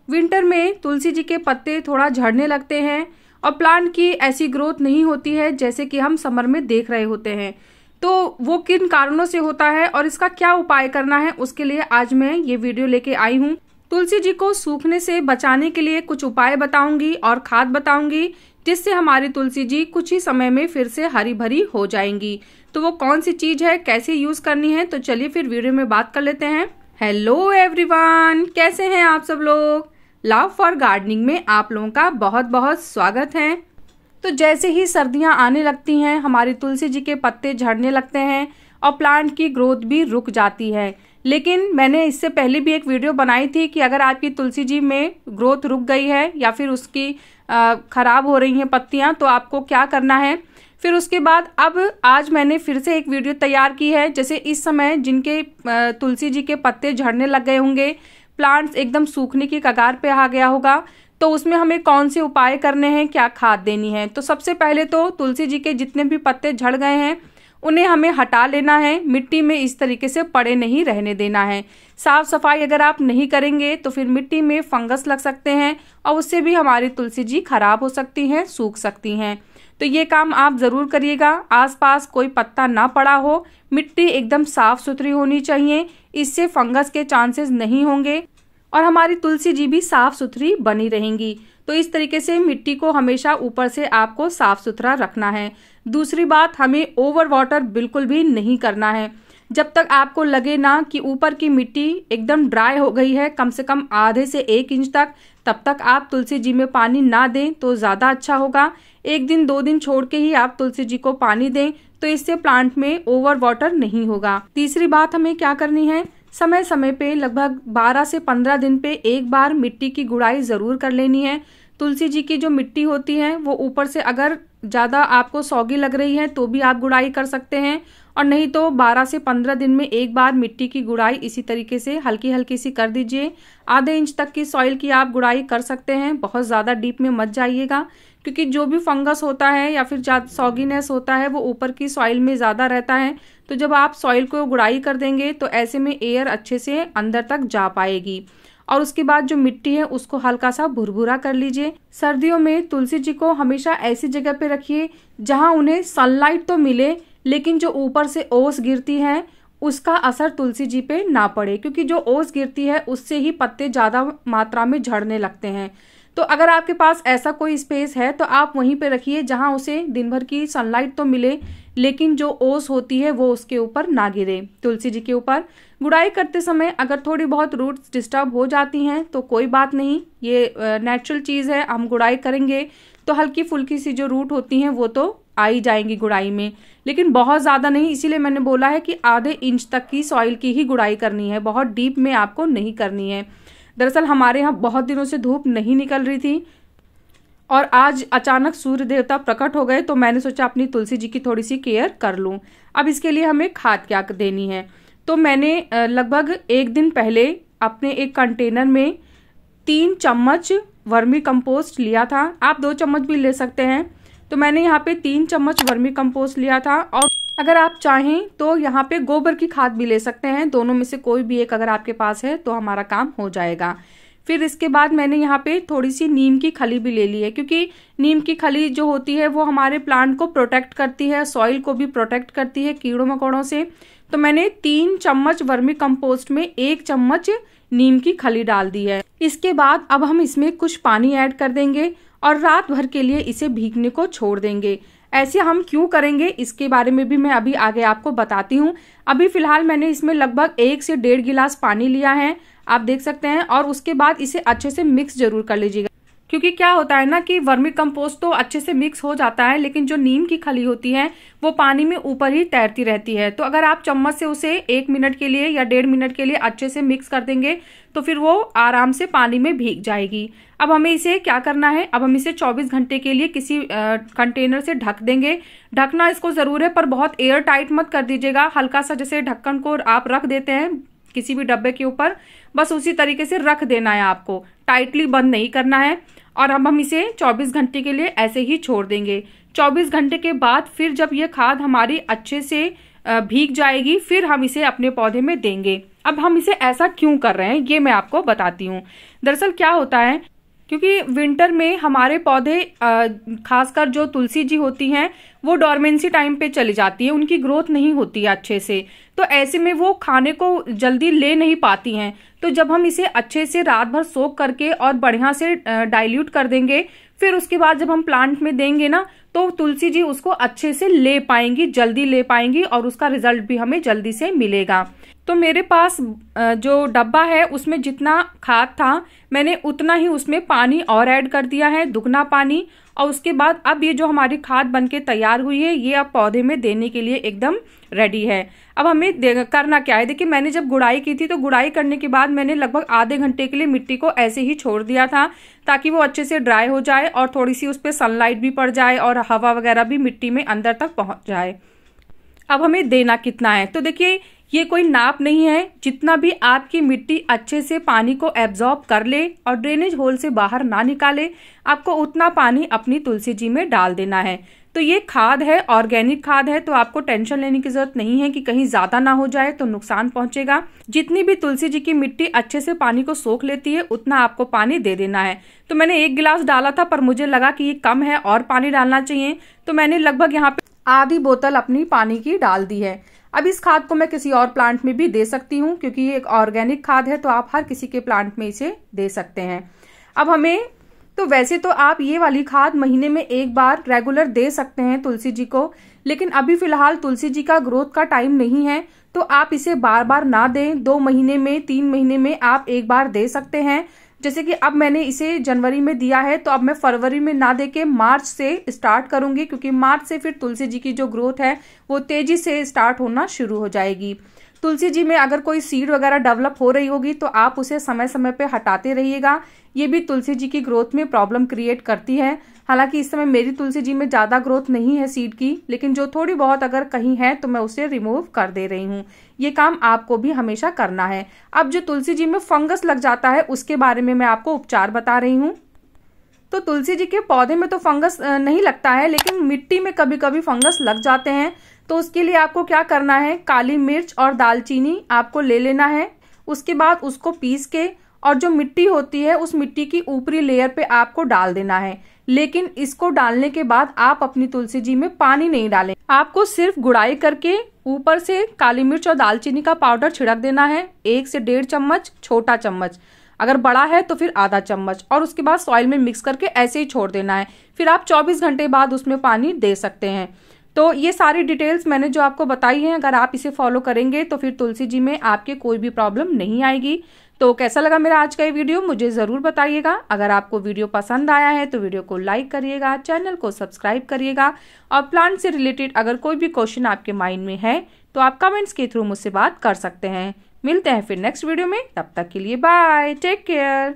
Winter में तुलसी जी के पत्ते थोड़ा झड़ने लगते हैं और प्लांट की ऐसी ग्रोथ नहीं होती है जैसे कि हम समर में देख रहे होते हैं। तो वो किन कारणों से होता है और इसका क्या उपाय करना है, उसके लिए आज मैं ये वीडियो लेके आई हूँ। तुलसी जी को सूखने से बचाने के लिए कुछ उपाय बताऊंगी और खाद बताऊंगी, जिससे हमारी तुलसी जी कुछ ही समय में फिर से हरी भरी हो जाएंगी। तो वो कौन सी चीज है, कैसे यूज करनी है, तो चलिए फिर वीडियो में बात कर लेते हैं। हेलो एवरीवन, कैसे हैं आप सब लोग। लव फॉर गार्डनिंग में आप लोगों का बहुत बहुत स्वागत है। तो जैसे ही सर्दियां आने लगती हैं, हमारी तुलसी जी के पत्ते झड़ने लगते हैं और प्लांट की ग्रोथ भी रुक जाती है। लेकिन मैंने इससे पहले भी एक वीडियो बनाई थी कि अगर आपकी तुलसी जी में ग्रोथ रुक गई है या फिर उसकी खराब हो रही हैं पत्तियां, तो आपको क्या करना है। फिर उसके बाद अब आज मैंने फिर से एक वीडियो तैयार की है। जैसे इस समय जिनके तुलसी जी के पत्ते झड़ने लग गए होंगे, प्लांट्स एकदम सूखने की कगार पे आ गया होगा, तो उसमें हमें कौन से उपाय करने हैं, क्या खाद देनी है। तो सबसे पहले तो तुलसी जी के जितने भी पत्ते झड़ गए हैं उन्हें हमें हटा लेना है। मिट्टी में इस तरीके से पड़े नहीं रहने देना है। साफ सफाई अगर आप नहीं करेंगे तो फिर मिट्टी में फंगस लग सकते हैं और उससे भी हमारी तुलसी जी खराब हो सकती हैं, सूख सकती हैं। तो ये काम आप जरूर करिएगा। आसपास कोई पत्ता ना पड़ा हो, मिट्टी एकदम साफ सुथरी होनी चाहिए, इससे फंगस के चांसेस नहीं होंगे और हमारी तुलसी जी भी साफ सुथरी बनी रहेंगी। तो इस तरीके से मिट्टी को हमेशा ऊपर से आपको साफ सुथरा रखना है। दूसरी बात, हमें ओवर वाटर बिल्कुल भी नहीं करना है। जब तक आपको लगे ना कि ऊपर की मिट्टी एकदम ड्राई हो गई है, कम से कम आधे से 1 इंच तक, तब तक आप तुलसी जी में पानी ना दें तो ज़्यादा अच्छा होगा। 1 दिन 2 दिन छोड़ के ही आप तुलसी जी को पानी दें, तो इससे प्लांट में ओवर वाटर नहीं होगा। तीसरी बात हमें क्या करनी है, समय समय पे लगभग 12 से 15 दिन पे एक बार मिट्टी की गुड़ाई ज़रूर कर लेनी है। तुलसी जी की जो मिट्टी होती है वो ऊपर से अगर ज़्यादा आपको सौगी लग रही है तो भी आप गुड़ाई कर सकते हैं, और नहीं तो 12 से 15 दिन में एक बार मिट्टी की गुड़ाई इसी तरीके से हल्की हल्की सी कर दीजिए। आधे इंच तक की सॉइल की आप गुड़ाई कर सकते हैं, बहुत ज़्यादा डीप में मत जाइएगा, क्योंकि जो भी फंगस होता है या फिर सॉगीनेस होता है वो ऊपर की सॉइल में ज़्यादा रहता है। तो जब आप सॉइल को गुड़ाई कर देंगे तो ऐसे में एयर अच्छे से अंदर तक जा पाएगी। और उसके बाद जो मिट्टी है उसको हल्का सा भुरभुरा कर लीजिए। सर्दियों में तुलसी जी को हमेशा ऐसी जगह पे रखिए जहां उन्हें सनलाइट तो मिले, लेकिन जो ऊपर से ओस गिरती है उसका असर तुलसी जी पे ना पड़े, क्योंकि जो ओस गिरती है उससे ही पत्ते ज्यादा मात्रा में झड़ने लगते हैं। तो अगर आपके पास ऐसा कोई स्पेस है तो आप वहीं पे रखिए जहां उसे दिन भर की सनलाइट तो मिले, लेकिन जो ओस होती है वो उसके ऊपर ना गिरे। तुलसी जी के ऊपर गुड़ाई करते समय अगर थोड़ी बहुत रूट्स डिस्टर्ब हो जाती हैं तो कोई बात नहीं, ये नेचुरल चीज़ है। हम गुड़ाई करेंगे तो हल्की फुल्की सी जो रूट होती हैं वो तो आ ही जाएंगी गुड़ाई में, लेकिन बहुत ज़्यादा नहीं। इसीलिए मैंने बोला है कि आधे इंच तक की सॉइल की ही गुड़ाई करनी है, बहुत डीप में आपको नहीं करनी है। दरअसल हमारे यहाँ बहुत दिनों से धूप नहीं निकल रही थी और आज अचानक सूर्य देवता प्रकट हो गए, तो मैंने सोचा अपनी तुलसी जी की थोड़ी सी केयर कर लूँ। अब इसके लिए हमें खाद क्या देनी है, तो मैंने लगभग 1 दिन पहले अपने एक कंटेनर में 3 चम्मच वर्मी कंपोस्ट लिया था। आप 2 चम्मच भी ले सकते हैं। तो मैंने यहाँ पे 3 चम्मच वर्मी कंपोस्ट लिया था, और अगर आप चाहें तो यहाँ पे गोबर की खाद भी ले सकते हैं। दोनों में से कोई भी एक अगर आपके पास है तो हमारा काम हो जाएगा। फिर इसके बाद मैंने यहाँ पे थोड़ी सी नीम की खली भी ले ली है, क्योंकि नीम की खली जो होती है वो हमारे प्लांट को प्रोटेक्ट करती है, सॉइल को भी प्रोटेक्ट करती है कीड़ों मकोड़ों से। तो मैंने 3 चम्मच वर्मी कंपोस्ट में 1 चम्मच नीम की खली डाल दी है। इसके बाद अब हम इसमें कुछ पानी ऐड कर देंगे और रात भर के लिए इसे भीगने को छोड़ देंगे। ऐसे हम क्यों करेंगे इसके बारे में भी मैं अभी आगे आपको बताती हूँ। अभी फिलहाल मैंने इसमें लगभग 1 से 1.5 गिलास पानी लिया है, आप देख सकते हैं। और उसके बाद इसे अच्छे से मिक्स जरूर कर लीजिएगा, क्योंकि क्या होता है ना कि वर्मी कंपोस्ट तो अच्छे से मिक्स हो जाता है, लेकिन जो नीम की खली होती है वो पानी में ऊपर ही तैरती रहती है। तो अगर आप चम्मच से उसे 1 मिनट के लिए या 1.5 मिनट के लिए अच्छे से मिक्स कर देंगे तो फिर वो आराम से पानी में भीग जाएगी। अब हमें इसे क्या करना है, अब हम इसे 24 घंटे के लिए किसी कंटेनर से ढक देंगे। ढकना इसको जरूर है, पर बहुत एयर टाइट मत कर दीजिएगा। हल्का सा जैसे ढक्कन को आप रख देते हैं किसी भी डब्बे के ऊपर, बस उसी तरीके से रख देना है, आपको टाइटली बंद नहीं करना है। और अब हम इसे 24 घंटे के लिए ऐसे ही छोड़ देंगे। 24 घंटे के बाद फिर जब ये खाद हमारी अच्छे से भीग जाएगी, फिर हम इसे अपने पौधे में देंगे। अब हम इसे ऐसा क्यों कर रहे हैं ये मैं आपको बताती हूँ। दरअसल क्या होता है, क्योंकि विंटर में हमारे पौधे खासकर जो तुलसी जी होती हैं वो डॉर्मेंसी टाइम पे चली जाती है, उनकी ग्रोथ नहीं होती है अच्छे से, तो ऐसे में वो खाने को जल्दी ले नहीं पाती हैं। तो जब हम इसे अच्छे से रात भर सोख करके और बढ़िया से डाइल्यूट कर देंगे, फिर उसके बाद जब हम प्लांट में देंगे ना, तो तुलसी जी उसको अच्छे से ले पाएंगी, जल्दी ले पाएंगी और उसका रिजल्ट भी हमें जल्दी से मिलेगा। तो मेरे पास जो डब्बा है उसमें जितना खाद था मैंने उतना ही उसमें पानी और ऐड कर दिया है, दुगना पानी। और उसके बाद अब ये जो हमारी खाद बनके तैयार हुई है ये अब पौधे में देने के लिए एकदम रेडी है। अब हमें करना क्या है, देखिए मैंने जब गुड़ाई की थी तो गुड़ाई करने के बाद मैंने लगभग आधे घंटे के लिए मिट्टी को ऐसे ही छोड़ दिया था ताकि वो अच्छे से ड्राई हो जाए और थोड़ी सी उस पर सनलाइट भी पड़ जाए और हवा वगैरह भी मिट्टी में अंदर तक पहुंच जाए। अब हमें देना कितना है, तो देखिए ये कोई नाप नहीं है, जितना भी आपकी मिट्टी अच्छे से पानी को एब्जॉर्ब कर ले और ड्रेनेज होल से बाहर ना निकाले, आपको उतना पानी अपनी तुलसी जी में डाल देना है। तो ये खाद है, ऑर्गेनिक खाद है, तो आपको टेंशन लेने की जरूरत नहीं है कि कहीं ज्यादा ना हो जाए तो नुकसान पहुंचेगा। जितनी भी तुलसी जी की मिट्टी अच्छे से पानी को सोख लेती है उतना आपको पानी दे देना है। तो मैंने 1 गिलास डाला था पर मुझे लगा कि ये कम है और पानी डालना चाहिए, तो मैंने लगभग यहाँ पे आधी बोतल अपनी पानी की डाल दी है। अब इस खाद को मैं किसी और प्लांट में भी दे सकती हूँ क्योंकि ये एक ऑर्गेनिक खाद है, तो आप हर किसी के प्लांट में इसे दे सकते हैं। अब हमें तो वैसे तो आप ये वाली खाद महीने में 1 बार रेगुलर दे सकते हैं तुलसी जी को, लेकिन अभी फिलहाल तुलसी जी का ग्रोथ का टाइम नहीं है, तो आप इसे बार बार ना दें। 2 महीने में 3 महीने में आप 1 बार दे सकते हैं। जैसे कि अब मैंने इसे जनवरी में दिया है, तो अब मैं फरवरी में ना दे के मार्च से स्टार्ट करूंगी, क्योंकि मार्च से फिर तुलसी जी की जो ग्रोथ है वो तेजी से स्टार्ट होना शुरू हो जाएगी। तुलसी जी में अगर कोई सीड वगैरह डेवलप हो रही होगी तो आप उसे समय समय पे हटाते रहिएगा, ये भी तुलसी जी की ग्रोथ में प्रॉब्लम क्रिएट करती है। हालांकि इस समय मेरी तुलसी जी में ज्यादा ग्रोथ नहीं है सीड की, लेकिन जो थोड़ी बहुत अगर कहीं है तो मैं उसे रिमूव कर दे रही हूँ। ये काम आपको भी हमेशा करना है। अब जो तुलसी जी में फंगस लग जाता है उसके बारे में मैं आपको उपचार बता रही हूँ। तो तुलसी जी के पौधे में तो फंगस नहीं लगता है, लेकिन मिट्टी में कभी कभी फंगस लग जाते हैं। तो उसके लिए आपको क्या करना है, काली मिर्च और दालचीनी आपको ले लेना है। उसके बाद उसको पीस के और जो मिट्टी होती है उस मिट्टी की ऊपरी लेयर पे आपको डाल देना है। लेकिन इसको डालने के बाद आप अपनी तुलसी जी में पानी नहीं डालें, आपको सिर्फ गुड़ाई करके ऊपर से काली मिर्च और दालचीनी का पाउडर छिड़क देना है। 1 से 1.5 चम्मच, छोटा चम्मच, अगर बड़ा है तो फिर आधा चम्मच, और उसके बाद सॉइल में मिक्स करके ऐसे ही छोड़ देना है। फिर आप 24 घंटे बाद उसमें पानी दे सकते हैं। तो ये सारी डिटेल्स मैंने जो आपको बताई हैं, अगर आप इसे फॉलो करेंगे तो फिर तुलसी जी में आपके कोई भी प्रॉब्लम नहीं आएगी। तो कैसा लगा मेरा आज का ये वीडियो मुझे ज़रूर बताइएगा। अगर आपको वीडियो पसंद आया है तो वीडियो को लाइक करिएगा, चैनल को सब्सक्राइब करिएगा, और प्लांट से रिलेटेड अगर कोई भी क्वेश्चन आपके माइंड में है तो आप कमेंट्स के थ्रू मुझसे बात कर सकते हैं। मिलते हैं फिर नेक्स्ट वीडियो में, तब तक के लिए बाय, टेक केयर।